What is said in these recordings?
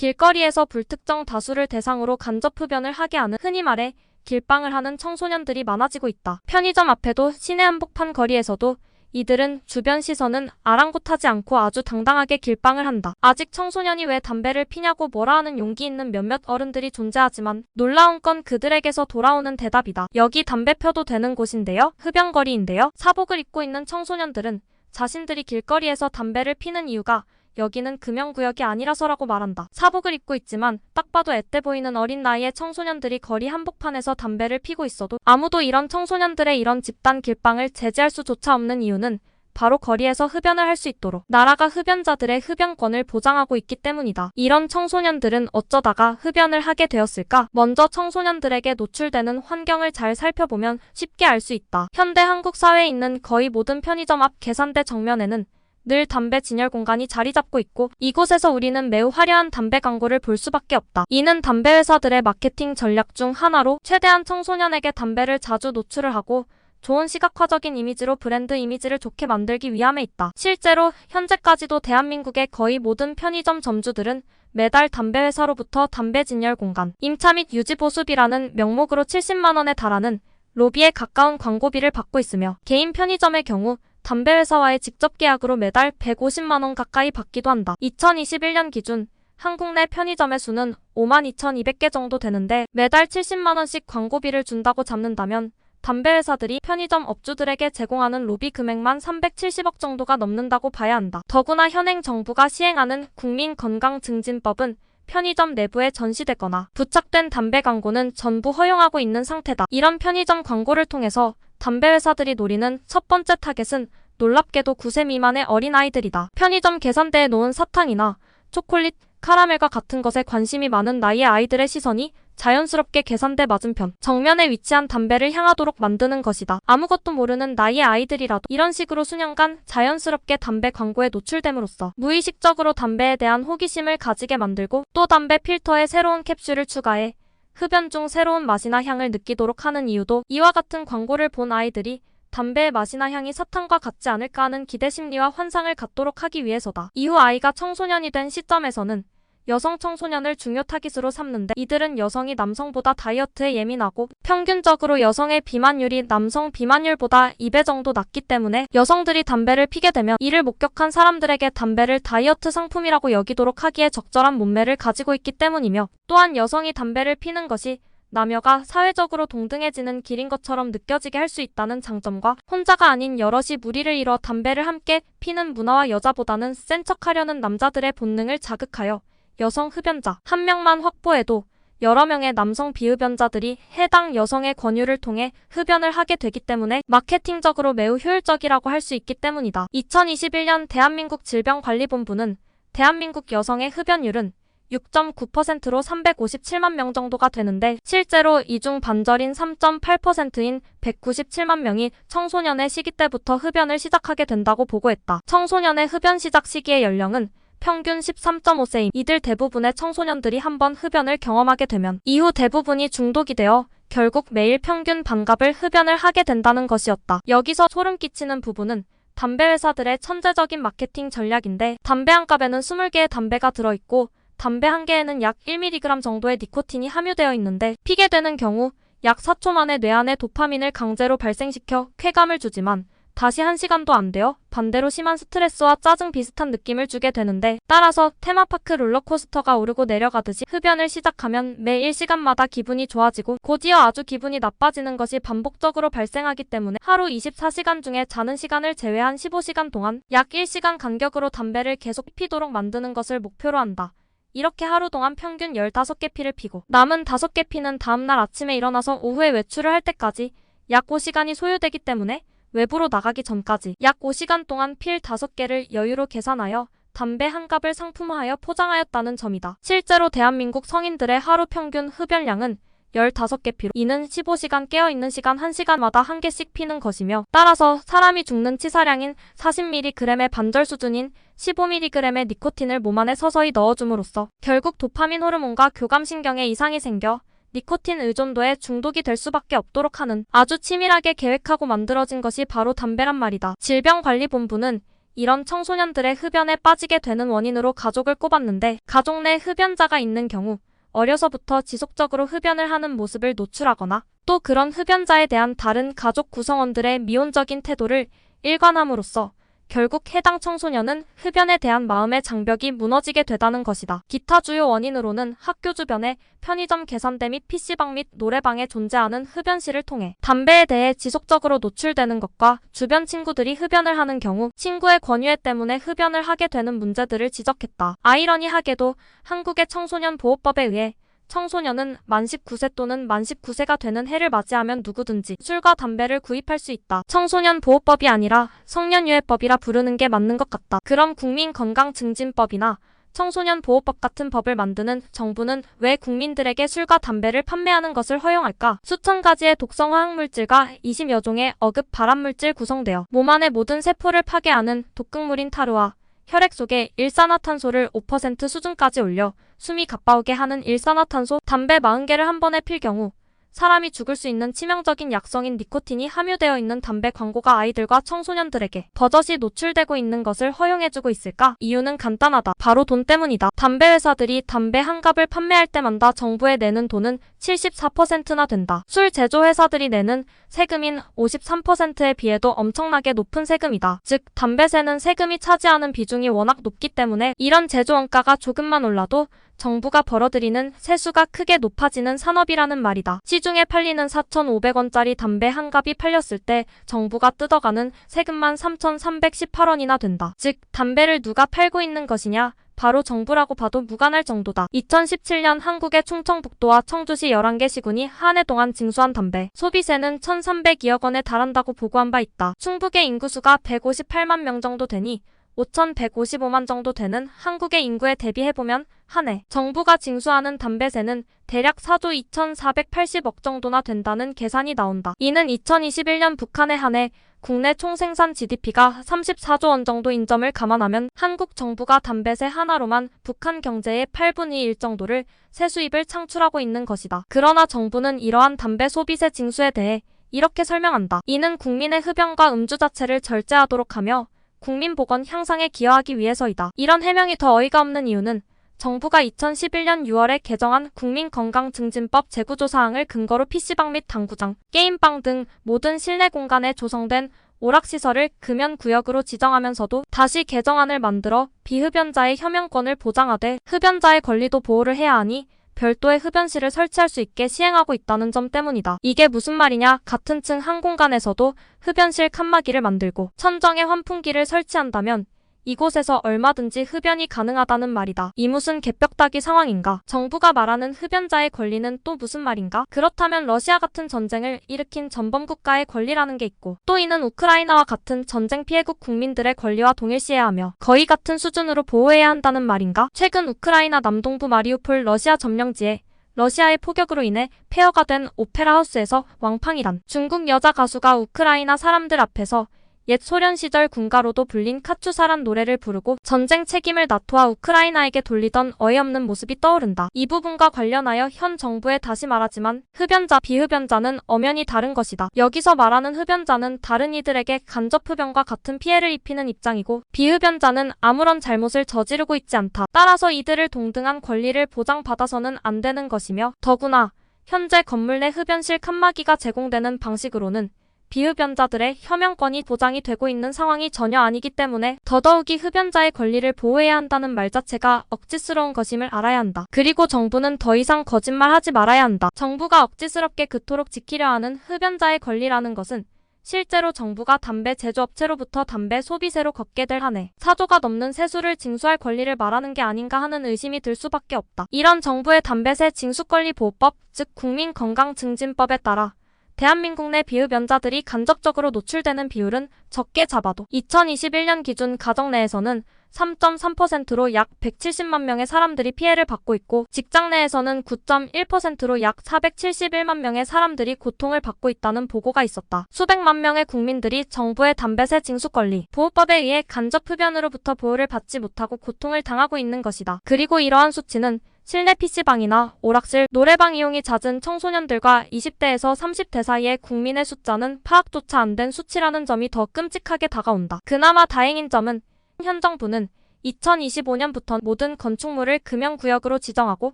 길거리에서 불특정 다수를 대상으로 간접 흡연을 하게 하는, 흔히 말해 길빵을 하는 청소년들이 많아지고 있다. 편의점 앞에도 시내 한복판 거리에서도 이들은 주변 시선은 아랑곳하지 않고 아주 당당하게 길빵을 한다. 아직 청소년이 왜 담배를 피냐고 뭐라 하는 용기 있는 몇몇 어른들이 존재하지만 놀라운 건 그들에게서 돌아오는 대답이다. 여기 담배 펴도 되는 곳인데요? 흡연거리인데요? 사복을 입고 있는 청소년들은 자신들이 길거리에서 담배를 피는 이유가 여기는 금연구역이 아니라서라고 말한다. 사복을 입고 있지만 딱 봐도 앳돼 보이는 어린 나이의 청소년들이 거리 한복판에서 담배를 피고 있어도 아무도 이런 청소년들의 이런 집단 길빵을 제재할 수조차 없는 이유는 바로 거리에서 흡연을 할 수 있도록 나라가 흡연자들의 흡연권을 보장하고 있기 때문이다. 이런 청소년들은 어쩌다가 흡연을 하게 되었을까? 먼저 청소년들에게 노출되는 환경을 잘 살펴보면 쉽게 알 수 있다. 현대 한국 사회에 있는 거의 모든 편의점 앞 계산대 정면에는 늘 담배 진열 공간이 자리 잡고 있고 이곳에서 우리는 매우 화려한 담배 광고를 볼 수밖에 없다. 이는 담배 회사들의 마케팅 전략 중 하나로 최대한 청소년에게 담배를 자주 노출을 하고 좋은 시각화적인 이미지로 브랜드 이미지를 좋게 만들기 위함에 있다. 실제로 현재까지도 대한민국의 거의 모든 편의점 점주들은 매달 담배 회사로부터 담배 진열 공간, 임차 및 유지 보수비라는 명목으로 70만 원에 달하는 로비에 가까운 광고비를 받고 있으며 개인 편의점의 경우 담배 회사와의 직접 계약으로 매달 150만 원 가까이 받기도 한다. 2021년 기준 한국 내 편의점의 수는 52,200개 정도 되는데 매달 70만 원씩 광고비를 준다고 잡는다면 담배 회사들이 편의점 업주들에게 제공하는 로비 금액만 370억 정도가 넘는다고 봐야 한다. 더구나 현행 정부가 시행하는 국민건강증진법은 편의점 내부에 전시되거나 부착된 담배 광고는 전부 허용하고 있는 상태다. 이런 편의점 광고를 통해서 담배 회사들이 노리는 첫 번째 타겟은 놀랍게도 9세 미만의 어린아이들이다. 편의점 계산대에 놓은 사탕이나 초콜릿, 카라멜과 같은 것에 관심이 많은 나이의 아이들의 시선이 자연스럽게 계산대 맞은편, 정면에 위치한 담배를 향하도록 만드는 것이다. 아무것도 모르는 나이의 아이들이라도 이런 식으로 수년간 자연스럽게 담배 광고에 노출됨으로써 무의식적으로 담배에 대한 호기심을 가지게 만들고 또 담배 필터에 새로운 캡슐을 추가해 흡연 중 새로운 맛이나 향을 느끼도록 하는 이유도 이와 같은 광고를 본 아이들이 담배의 맛이나 향이 사탕과 같지 않을까 하는 기대 심리와 환상을 갖도록 하기 위해서다. 이후 아이가 청소년이 된 시점에서는 여성 청소년을 중요 타깃으로 삼는데 이들은 여성이 남성보다 다이어트에 예민하고 평균적으로 여성의 비만율이 남성 비만율보다 2배 정도 낮기 때문에 여성들이 담배를 피게 되면 이를 목격한 사람들에게 담배를 다이어트 상품이라고 여기도록 하기에 적절한 몸매를 가지고 있기 때문이며 또한 여성이 담배를 피는 것이 남녀가 사회적으로 동등해지는 길인 것처럼 느껴지게 할 수 있다는 장점과 혼자가 아닌 여럿이 무리를 이뤄 담배를 함께 피는 문화와 여자보다는 센 척하려는 남자들의 본능을 자극하여 여성 흡연자 한 명만 확보해도 여러 명의 남성 비흡연자들이 해당 여성의 권유를 통해 흡연을 하게 되기 때문에 마케팅적으로 매우 효율적이라고 할 수 있기 때문이다. 2021년 대한민국 질병관리본부는 대한민국 여성의 흡연율은 6.9%로 357만 명 정도가 되는데 실제로 이중 반절인 3.8%인 197만 명이 청소년의 시기 때부터 흡연을 시작하게 된다고 보고했다. 청소년의 흡연 시작 시기의 연령은 평균 13.5세임. 이들 대부분의 청소년들이 한번 흡연을 경험하게 되면 이후 대부분이 중독이 되어 결국 매일 평균 반갑을 흡연을 하게 된다는 것이었다. 여기서 소름 끼치는 부분은 담배 회사들의 천재적인 마케팅 전략인데 담배 한 갑에는 20개의 담배가 들어있고 담배 한 개에는 약 1mg 정도의 니코틴이 함유되어 있는데 피게 되는 경우 약 4초 만에 뇌 안에 도파민을 강제로 발생시켜 쾌감을 주지만 다시 1시간도 안 되어 반대로 심한 스트레스와 짜증 비슷한 느낌을 주게 되는데 따라서 테마파크 롤러코스터가 오르고 내려가듯이 흡연을 시작하면 매 1시간마다 기분이 좋아지고 곧이어 아주 기분이 나빠지는 것이 반복적으로 발생하기 때문에 하루 24시간 중에 자는 시간을 제외한 15시간 동안 약 1시간 간격으로 담배를 계속 피도록 만드는 것을 목표로 한다. 이렇게 하루 동안 평균 15개 피를 피고 남은 5개 피는 다음날 아침에 일어나서 오후에 외출을 할 때까지 약 5시간이 소요되기 때문에 외부로 나가기 전까지 약 5시간 동안 필 5개를 여유로 계산하여 담배 한 갑을 상품화하여 포장하였다는 점이다. 실제로 대한민국 성인들의 하루 평균 흡연량은 15개 피로 이는 15시간 깨어있는 시간 1시간마다 1개씩 피는 것이며 따라서 사람이 죽는 치사량인 40mg의 반절 수준인 15mg의 니코틴을 몸 안에 서서히 넣어줌으로써 결국 도파민 호르몬과 교감신경에 이상이 생겨 니코틴 의존도에 중독이 될 수밖에 없도록 하는 아주 치밀하게 계획하고 만들어진 것이 바로 담배란 말이다. 질병관리본부는 이런 청소년들의 흡연에 빠지게 되는 원인으로 가족을 꼽았는데, 가족 내 흡연자가 있는 경우 어려서부터 지속적으로 흡연을 하는 모습을 노출하거나 또 그런 흡연자에 대한 다른 가족 구성원들의 미온적인 태도를 일관함으로써 결국 해당 청소년은 흡연에 대한 마음의 장벽이 무너지게 되다는 것이다. 기타 주요 원인으로는 학교 주변에 편의점 계산대 및 PC방 및 노래방에 존재하는 흡연실을 통해 담배에 대해 지속적으로 노출되는 것과 주변 친구들이 흡연을 하는 경우 친구의 권유에 때문에 흡연을 하게 되는 문제들을 지적했다. 아이러니하게도 한국의 청소년 보호법에 의해 청소년은 만 19세 또는 만 19세가 되는 해를 맞이하면 누구든지 술과 담배를 구입할 수 있다. 청소년 보호법이 아니라 성년유해법이라 부르는 게 맞는 것 같다. 그럼 국민건강증진법이나 청소년 보호법 같은 법을 만드는 정부는 왜 국민들에게 술과 담배를 판매하는 것을 허용할까? 수천 가지의 독성 화학물질과 20여 종의 어급 발암물질 구성되어 몸 안의 모든 세포를 파괴하는 독극물인 타르와 혈액 속에 일산화탄소를 5% 수준까지 올려 숨이 가빠오게 하는 일산화탄소 담배 40개를 한 번에 필 경우 사람이 죽을 수 있는 치명적인 약성인 니코틴이 함유되어 있는 담배 광고가 아이들과 청소년들에게 버젓이 노출되고 있는 것을 허용해주고 있을까? 이유는 간단하다. 바로 돈 때문이다. 담배 회사들이 담배 한 갑을 판매할 때마다 정부에 내는 돈은 74%나 된다. 술 제조 회사들이 내는 세금인 53%에 비해도 엄청나게 높은 세금이다. 즉 담배세는 세금이 차지하는 비중이 워낙 높기 때문에 이런 제조 원가가 조금만 올라도 정부가 벌어들이는 세수가 크게 높아지는 산업이라는 말이다. 시중에 팔리는 4,500원짜리 담배 한 갑이 팔렸을 때 정부가 뜯어가는 세금만 3,318원이나 된다. 즉 담배를 누가 팔고 있는 것이냐? 바로 정부라고 봐도 무관할 정도다. 2017년 한국의 충청북도와 청주시 11개 시군이 한 해 동안 징수한 담배 소비세는 1,302억 원에 달한다고 보고한 바 있다. 충북의 인구수가 158만 명 정도 되니 5,155만 정도 되는 한국의 인구에 대비해보면 한 해 정부가 징수하는 담배세는 대략 4조 2,480억 정도나 된다는 계산이 나온다. 이는 2021년 북한의 한 해 국내 총생산 GDP가 34조 원 정도인 점을 감안하면 한국 정부가 담배세 하나로만 북한 경제의 8분의 1 정도를 세수입을 창출하고 있는 것이다. 그러나 정부는 이러한 담배 소비세 징수에 대해 이렇게 설명한다. 이는 국민의 흡연과 음주 자체를 절제하도록 하며 국민 보건 향상에 기여하기 위해서이다. 이런 해명이 더 어이가 없는 이유는 정부가 2011년 6월에 개정한 국민건강증진법 재구조사항을 근거로 PC방 및 당구장, 게임방 등 모든 실내 공간에 조성된 오락시설을 금연구역으로 지정하면서도 다시 개정안을 만들어 비흡연자의 혐연권을 보장하되 흡연자의 권리도 보호를 해야 하니 별도의 흡연실을 설치할 수 있게 시행하고 있다는 점 때문이다. 이게 무슨 말이냐? 같은 층 한 공간에서도 흡연실 칸막이를 만들고 천정에 환풍기를 설치한다면 이곳에서 얼마든지 흡연이 가능하다는 말이다. 이 무슨 개벽다기 상황인가? 정부가 말하는 흡연자의 권리는 또 무슨 말인가? 그렇다면 러시아 같은 전쟁을 일으킨 전범국가의 권리라는 게 있고 또 이는 우크라이나와 같은 전쟁 피해국 국민들의 권리와 동일시해야 하며 거의 같은 수준으로 보호해야 한다는 말인가? 최근 우크라이나 남동부 마리우폴 러시아 점령지에 러시아의 포격으로 인해 폐허가 된 오페라 하우스에서 왕팡이란 중국 여자 가수가 우크라이나 사람들 앞에서 옛 소련 시절 군가로도 불린 카투사란 노래를 부르고 전쟁 책임을 나토아 우크라이나에게 돌리던 어이없는 모습이 떠오른다. 이 부분과 관련하여 현 정부에 다시 말하지만 흡연자, 비흡연자는 엄연히 다른 것이다. 여기서 말하는 흡연자는 다른 이들에게 간접 흡연과 같은 피해를 입히는 입장이고 비흡연자는 아무런 잘못을 저지르고 있지 않다. 따라서 이들을 동등한 권리를 보장받아서는 안 되는 것이며 더구나 현재 건물 내 흡연실 칸막이가 제공되는 방식으로는 비흡연자들의 혐연권이 보장이 되고 있는 상황이 전혀 아니기 때문에 더더욱이 흡연자의 권리를 보호해야 한다는 말 자체가 억지스러운 것임을 알아야 한다. 그리고 정부는 더 이상 거짓말하지 말아야 한다. 정부가 억지스럽게 그토록 지키려 하는 흡연자의 권리라는 것은 실제로 정부가 담배 제조업체로부터 담배 소비세로 걷게 될 한 해 4조가 넘는 세수를 징수할 권리를 말하는 게 아닌가 하는 의심이 들 수밖에 없다. 이런 정부의 담배세 징수권리 보호법, 즉 국민건강증진법에 따라 대한민국 내 비흡연자들이 간접적으로 노출되는 비율은 적게 잡아도 2021년 기준 가정 내에서는 3.3%로 약 170만 명의 사람들이 피해를 받고 있고 직장 내에서는 9.1%로 약 471만 명의 사람들이 고통을 받고 있다는 보고가 있었다. 수백만 명의 국민들이 정부의 담배세 징수 권리, 보호법에 의해 간접 흡연으로부터 보호를 받지 못하고 고통을 당하고 있는 것이다. 그리고 이러한 수치는 실내 PC방이나 오락실, 노래방 이용이 잦은 청소년들과 20대에서 30대 사이의 국민의 숫자는 파악조차 안 된 수치라는 점이 더 끔찍하게 다가온다. 그나마 다행인 점은 현 정부는 2025년부터 모든 건축물을 금연구역으로 지정하고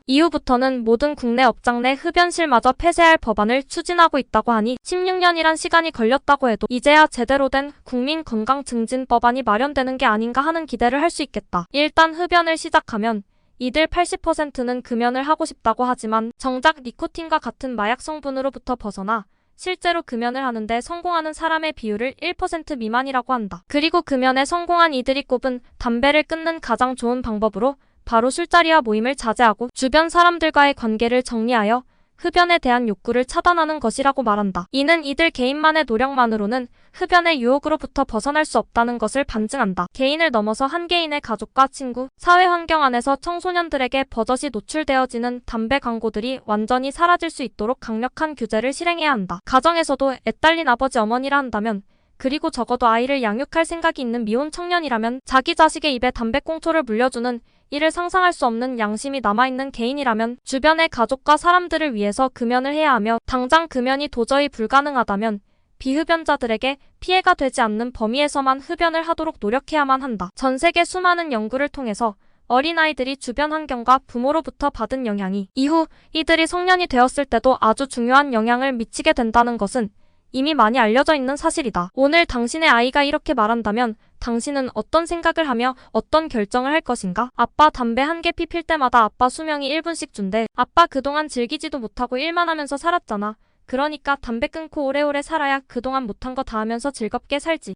이후부터는 모든 국내 업장 내 흡연실마저 폐쇄할 법안을 추진하고 있다고 하니 16년이란 시간이 걸렸다고 해도 이제야 제대로 된 국민건강증진법안이 마련되는 게 아닌가 하는 기대를 할 수 있겠다. 일단 흡연을 시작하면 이들 80%는 금연을 하고 싶다고 하지만 정작 니코틴과 같은 마약 성분으로부터 벗어나 실제로 금연을 하는데 성공하는 사람의 비율을 1% 미만이라고 한다. 그리고 금연에 성공한 이들이 꼽은 담배를 끊는 가장 좋은 방법으로 바로 술자리와 모임을 자제하고 주변 사람들과의 관계를 정리하여 흡연에 대한 욕구를 차단하는 것이라고 말한다. 이는 이들 개인만의 노력만으로는 흡연의 유혹으로부터 벗어날 수 없다는 것을 반증한다. 개인을 넘어서 한 개인의 가족과 친구, 사회 환경 안에서 청소년들에게 버젓이 노출되어지는 담배 광고들이 완전히 사라질 수 있도록 강력한 규제를 실행해야 한다. 가정에서도 애딸린 아버지 어머니라 한다면, 그리고 적어도 아이를 양육할 생각이 있는 미혼 청년이라면, 자기 자식의 입에 담배꽁초를 물려주는 이를 상상할 수 없는 양심이 남아있는 개인이라면 주변의 가족과 사람들을 위해서 금연을 해야 하며, 당장 금연이 도저히 불가능하다면 비흡연자들에게 피해가 되지 않는 범위에서만 흡연을 하도록 노력해야만 한다. 전 세계 수많은 연구를 통해서 어린아이들이 주변 환경과 부모로부터 받은 영향이 이후 이들이 성년이 되었을 때도 아주 중요한 영향을 미치게 된다는 것은 이미 많이 알려져 있는 사실이다. 오늘 당신의 아이가 이렇게 말한다면 당신은 어떤 생각을 하며 어떤 결정을 할 것인가? 아빠 담배 한 개 피필 때마다 아빠 수명이 1분씩 준대. 아빠 그동안 즐기지도 못하고 일만 하면서 살았잖아. 그러니까 담배 끊고 오래오래 살아야 그동안 못한 거 다 하면서 즐겁게 살지.